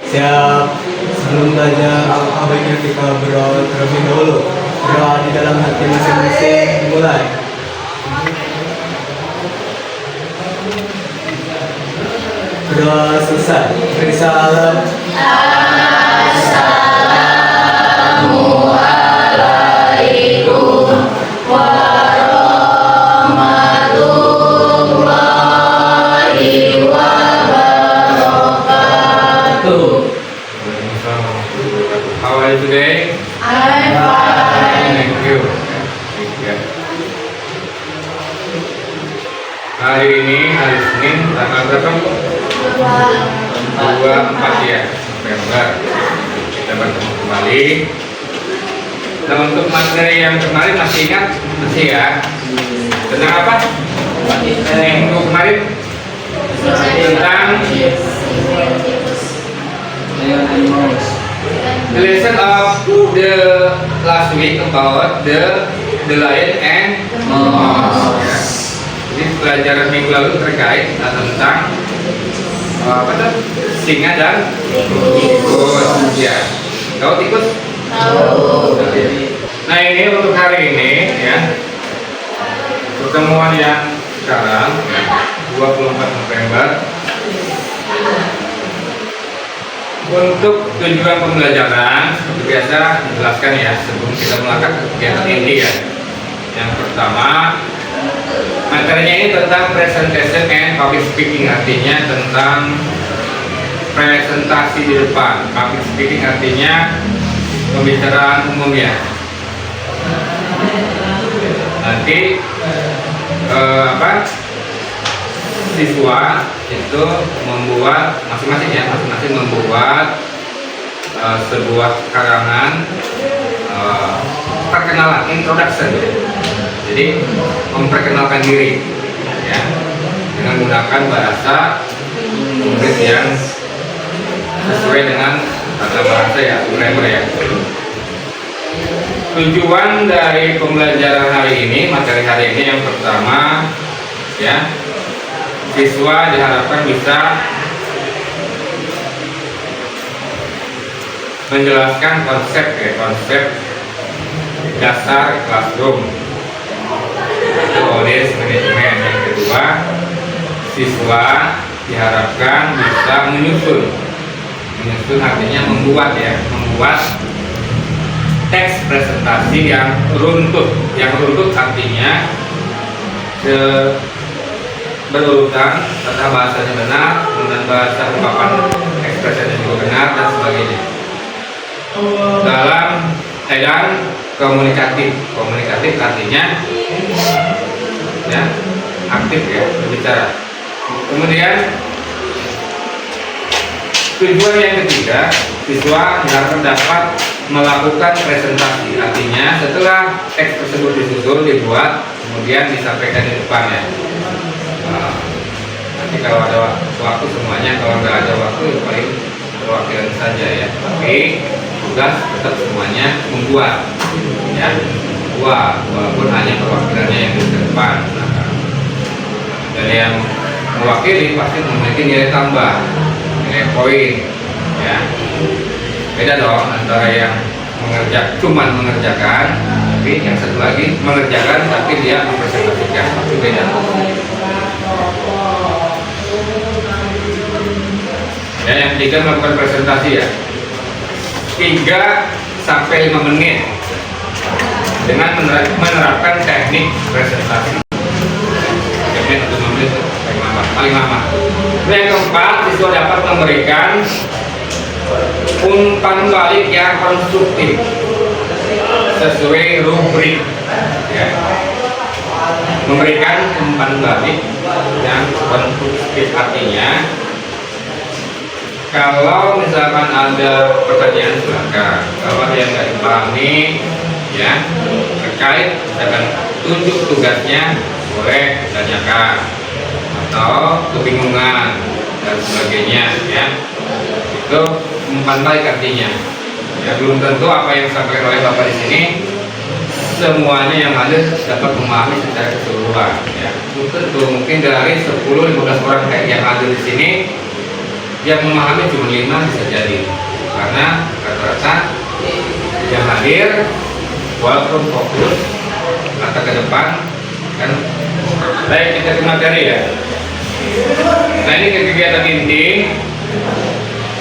Siap. Sebelum belajar, alangkah baiknya kita berdoa terlebih dahulu. Berdoa di dalam hati masing-masing. Mulai. Berdoa selesai. Beri salam. Assalamualaikum warahmatullahi wabarakatuh. How are you today? I'm fine. Thank you. Hari ini hari Senin tanggal berapa? 24 ya November. Kita bertemu kembali. Nah, untuk materi yang kemarin masih ingat? Masih ya? Tentang apa? Minggu kemarin tentang the lesson of the last week about the lion and mouse. Jadi pelajaran minggu lalu terkait tentang apa tuh? Singa dan tikus. Ya, kau tikus? Tahu. Nah, ini untuk hari ini ya, pertemuan yang sekarang 24 November. Untuk tujuan pembelajaran seperti biasa dijelaskan ya sebelum kita melakukan kegiatan ini ya. Yang pertama, materinya ini tentang presentation and public speaking, artinya tentang presentasi di depan. Public speaking artinya pembicaraan umum ya. Nanti siswa itu membuat masing-masing membuat sebuah karangan perkenalan, introduction. Jadi memperkenalkan diri ya dengan menggunakan bahasa Inggris yang sesuai dengan tata bahasa ya, grammar ya. Tujuan dari pembelajaran hari ini, materi hari ini yang pertama ya, siswa diharapkan bisa menjelaskan konsep dasar classroom atau audience management. Yang kedua, siswa diharapkan bisa menyusun artinya membuat teks presentasi yang runtut. Yang runtut artinya berurutan, tata bahasanya benar, kemudian bahasa ungkapan ekspresinya juga benar dan sebagainya. Dan komunikatif artinya ya aktif ya berbicara. Kemudian tujuan yang ketiga, siswa diharapkan dapat melakukan presentasi, artinya setelah teks tersebut disusun dibuat kemudian disampaikan di depan ya. Nanti kalau ada waktu semuanya, kalau nggak ada waktu ya paling perwakilan saja ya. Tapi tugas tetap semuanya membuat ya, walaupun hanya perwakilannya yang di depan. Dan yang mewakili pasti memiliki nilai tambah, nilai poin ya. Beda dong antara yang cuman mengerjakan, tapi yang satu lagi mengerjakan tapi dia mempresentasikan, itu beda. Ya, yang ketiga melakukan presentasi ya 3-5 menit dengan menerapkan teknik presentasi. 3 menit atau 5 menit paling lama. Yang keempat, siswa dapat memberikan umpan balik yang konstruktif sesuai rubrik ya. Memberikan umpan balik yang konstruktif artinya kalau misalkan ada pertanyaan silakan, kalau ada yang nggak dipahami ya terkait misalkan tunjuk tugasnya boleh ditanyakan atau kebingungan dan sebagainya ya, itu umpan balik artinya ya. Belum tentu apa yang disampaikan oleh Bapak di sini semuanya yang ada dapat memahami secara keseluruhan ya. Belum tentu, mungkin dari 10-15 orang yang ada di sini yang memahami cuma 5 bisa jadi, karena rata-rata yang hadir walaupun fokus mata ke depan kan. Baik, kita ke materi ya. Nah, ini kegiatan inti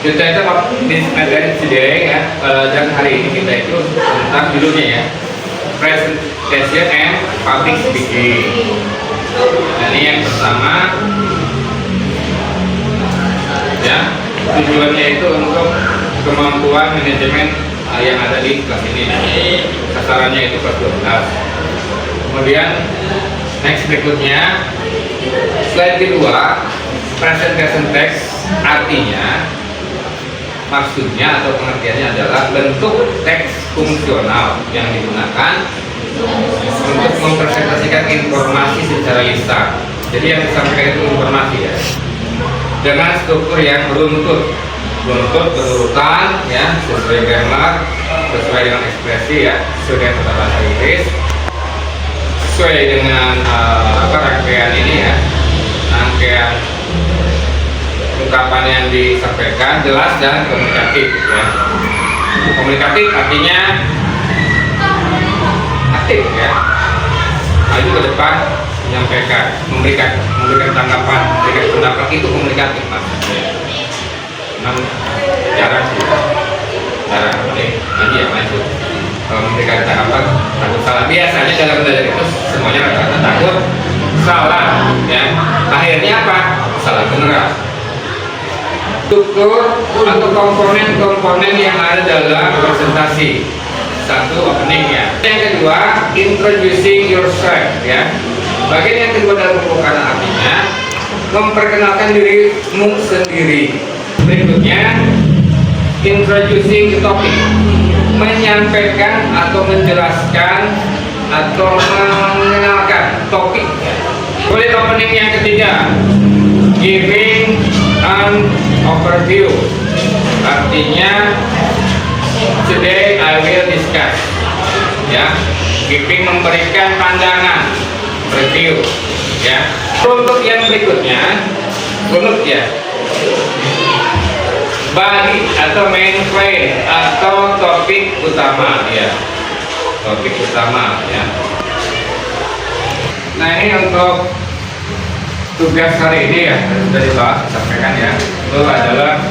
kita itu di materi today ya. Dan hari ini kita itu tentang judulnya ya, presentation and public speaking. Nah, ini yang pertama ya, tujuannya itu untuk kemampuan manajemen yang ada di kelas ini. Sasarannya itu kelas 12. Kemudian next berikutnya, slide kedua, presentation text, artinya maksudnya atau pengertiannya adalah bentuk teks fungsional yang digunakan untuk mempresentasikan informasi secara lisan. Jadi yang disampaikan itu informasi ya, dengan struktur yang beruntut berurutan ya, sesuai grammar, sesuai dengan ekspresi ya, sesuai dengan tata bahasa Inggris, sesuai dengan rangkaian ini ya, rangkaian ungkapan yang disampaikan jelas dan komunikatif ya. Komunikatif artinya aktif ya, maju ke depan, menyampaikan, memberikan tanggapan, memberikan pendapat, itu komunikatif maksudnya. Memang jarang sih, jarang nanti ya maju. Kalau memberikan tanggapan takut salah, biasanya dalam belajar itu semuanya rata-rata takut salah ya, akhirnya apa? Salah beneran. Struktur atau komponen-komponen yang ada dalam presentasi. Satu, opening ya. Yang kedua, introducing yourself ya. Bagian yang kedua dalam pembukaan artinya memperkenalkan dirimu sendiri. Berikutnya, introducing the topic, menyampaikan atau menjelaskan atau mengenalkan topik. Kemudian opening yang ketiga, giving an overview, artinya today I will discuss ya, giving memberikan pandangan, review ya. Untuk yang berikutnya, ya, body atau main point atau topik utama ya, topik utama ya. Nah, ini untuk tugas hari ini ya, sudah dibahas, disampaikan ya. Itu adalah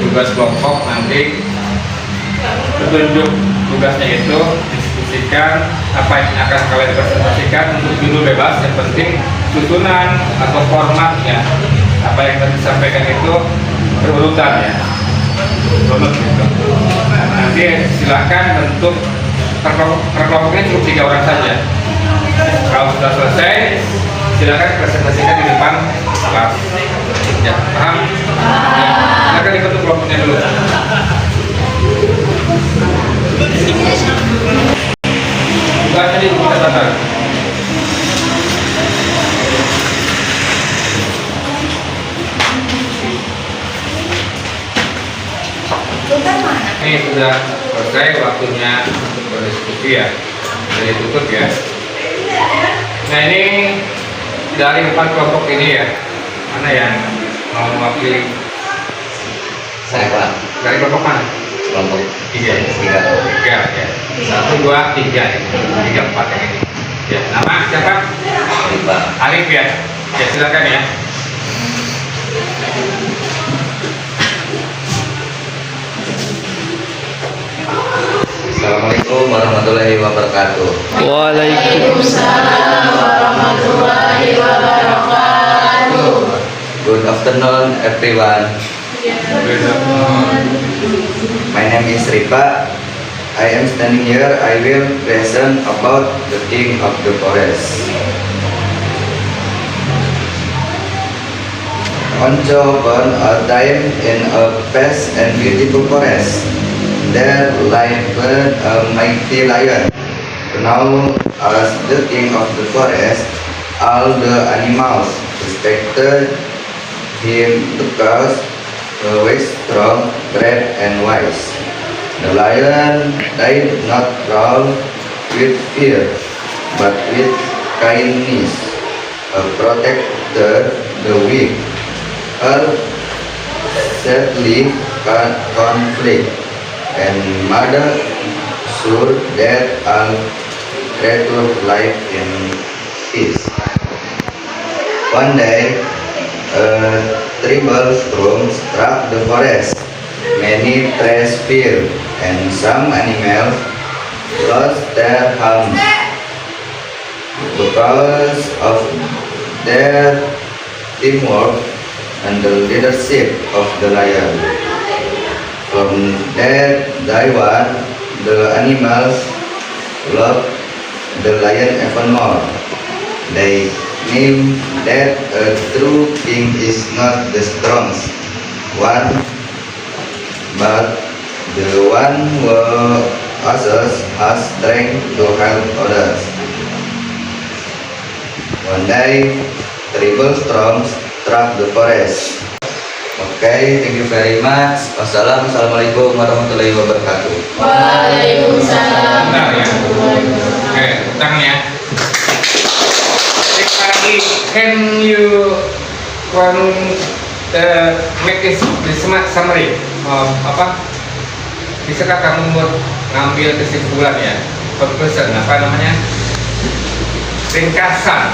tugas kelompok, nanti petunjuk tugasnya itu diskusikan apa yang akan kalian presentasikan untuk judul bebas. Yang penting susunan atau formatnya, apa yang tadi disampaikan itu berurutan ya, runut gitu. Nanti silahkan bentuk perkelompoknya cukup 3 orang saja. Kalau sudah selesai, silakan presentasikan di depan kelas. Ya, paham? Silakan dibentuk kelompoknya dulu. Tugas tadi kita tata. Ini sudah selesai waktunya untuk berdiskusi ya. Jadi tutup ya. Nah, ini dari 4 kelompok ini ya, mana yang mau mewakili? Saya Pak. Dari kelompok mana? Kelompok 3 ya? 3 ya. 1, 2, 3 ya. 3, 4 yang ini. Ya, nama siapa? Pak. Arif ya. Ya, silakan ya. Assalamualaikum warahmatullahi wabarakatuh. Waalaikumsalam warahmatullahi wabarakatuh. Good afternoon, everyone. My name is Rifa. I am standing here. I will present about the king of the forest. Once upon a time, in a vast and beautiful forest, there lived a mighty lion. Now, as the king of the forest, all the animals respected him because he was strong, brave, and wise. The lion did not roar with fear, but with kindness, protected the weak. All sadly conflict, and mother sure that all creatures live in peace. One day, a terrible storm struck the forest. Many trees fell, and some animals lost their homes. Because of their teamwork and the leadership of the lion. From that day on, the animals loved the lion even more. They knew that a true king is not the strongest one, but the one who also has strength to help others. One day, terrible storms struck the forest. Okay, thank you very much. Wassalamualaikum warahmatullahi wabarakatuh. Waalaikumsalam. Bentar ya. Oke, utang ya. Lagi, can you make a summary? Bisakah kamu mengambil kesimpulan ya? Conclusion, apa namanya? Ringkasan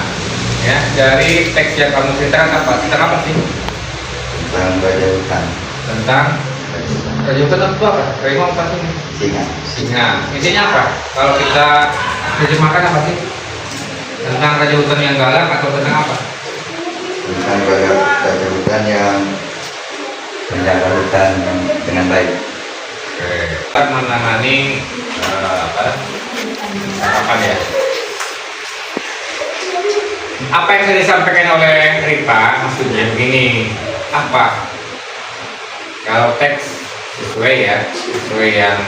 ya dari teks yang kamu ceritakan apa? Tentang apa sih? Tentang Raja Hutan. Tentang Raja Hutan itu apa? Harimau apa sih? Singa. Singa. Intinya apa? Kalau kita terjemahkan apa sih? Tentang Raja Hutan yang galak atau tentang apa? Tentang Raja Hutan yang menjaga hutan dengan baik. Oke. Kita menangani apa ya? Apa yang sudah disampaikan oleh Ripa maksudnya begini, apa kalau teks sesuai ya, sesuai yang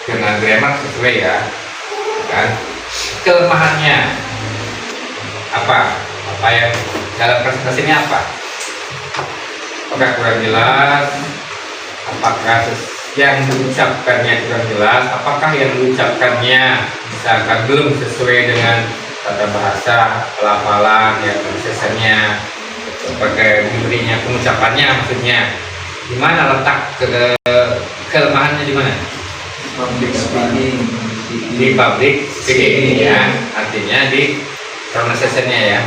dengan grammar sesuai ya kan, kelemahannya apa yang dalam presentasinya apa, apakah kurang jelas, apakah yang diucapkannya kurang jelas, apakah yang diucapkannya misalkan belum sesuai dengan tata bahasa, pelafalan, ya prosesnya, pakai diberinya pengucapannya, maksudnya di mana letak kelemahannya di mana? Public speaking. Di public speaking ya, artinya di pronunciation-nya ya,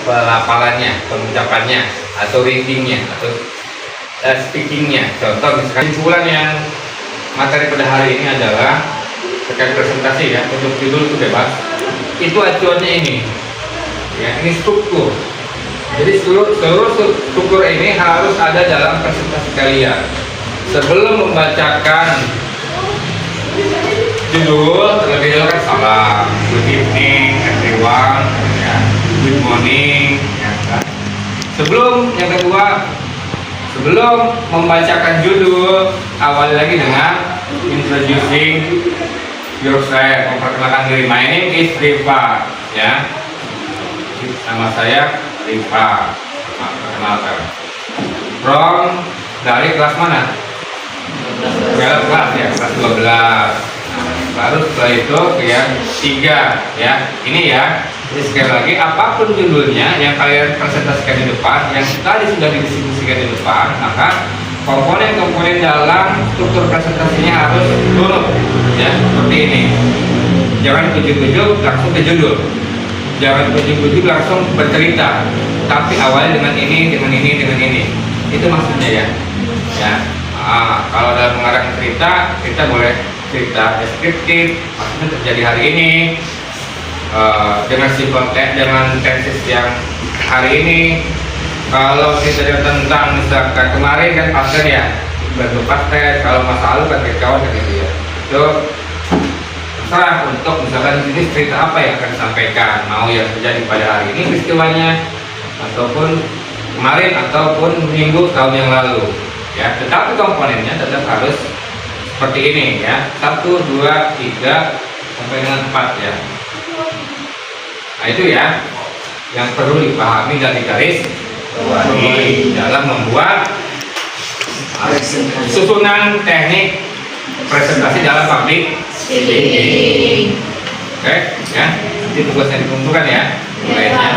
pelafalannya, pengucapannya, atau readingnya, atau speakingnya. Contoh misalkan kesimpulan yang materi pada hari ini adalah terkait presentasi ya, untuk judul itu bebas. Itu acuannya ini ya, ini struktur. Jadi seluruh struktur ini harus ada dalam presentasi kalian. Sebelum membacakan judul, terlebih dahulu kan salam, good evening everyone ya, good morning ya kan. Yang kedua, sebelum membacakan judul, awali lagi dengan introducing yourself, memperkenalkan diri. My name is Rifa, ya. Nama saya Rifa. Perkenalkan. From dari kelas mana? Kelas ya, kelas 12. Nah, baru setelah itu yang 3, ya. Ini ya. Jadi sekali lagi, apapun judulnya yang kalian presentasikan di depan, yang tadi sudah didiskusikan di depan, maka komponen-komponen dalam struktur presentasinya harus turun ya, seperti ini. Jangan ujuk-ujuk langsung ke judul, jangan ujuk-ujuk langsung bercerita, tapi awalnya dengan ini, dengan ini, dengan ini. Itu maksudnya ya. Kalau dalam mengarang cerita, kita boleh cerita deskriptif, maksudnya terjadi hari ini, dengan simple dengan tenses yang hari ini. Kalau kita tentang misalkan kemarin kan pasien ya, bentuk pasien, kalau masa lalu kan kawan kan gitu ya. Itu terserah untuk misalkan ini cerita apa yang akan disampaikan, mau yang terjadi pada hari ini peristiwanya, ataupun kemarin, ataupun minggu tahun yang lalu ya. Tetapi komponennya tetap harus seperti ini ya, 1, 2, 3 sampai dengan 4 ya. Nah itu ya yang perlu dipahami dan digaris bawahi dalam membuat susunan teknik presentasi dalam public speaking. Oke, ya. Nanti tugasnya dikumpulkan ya, mulainya.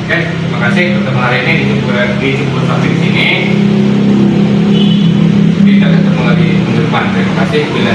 Oke, terima kasih pertemuan hari ini cukup sampai di sini. Kita ketemu lagi minggu depan. Terima kasih. Bila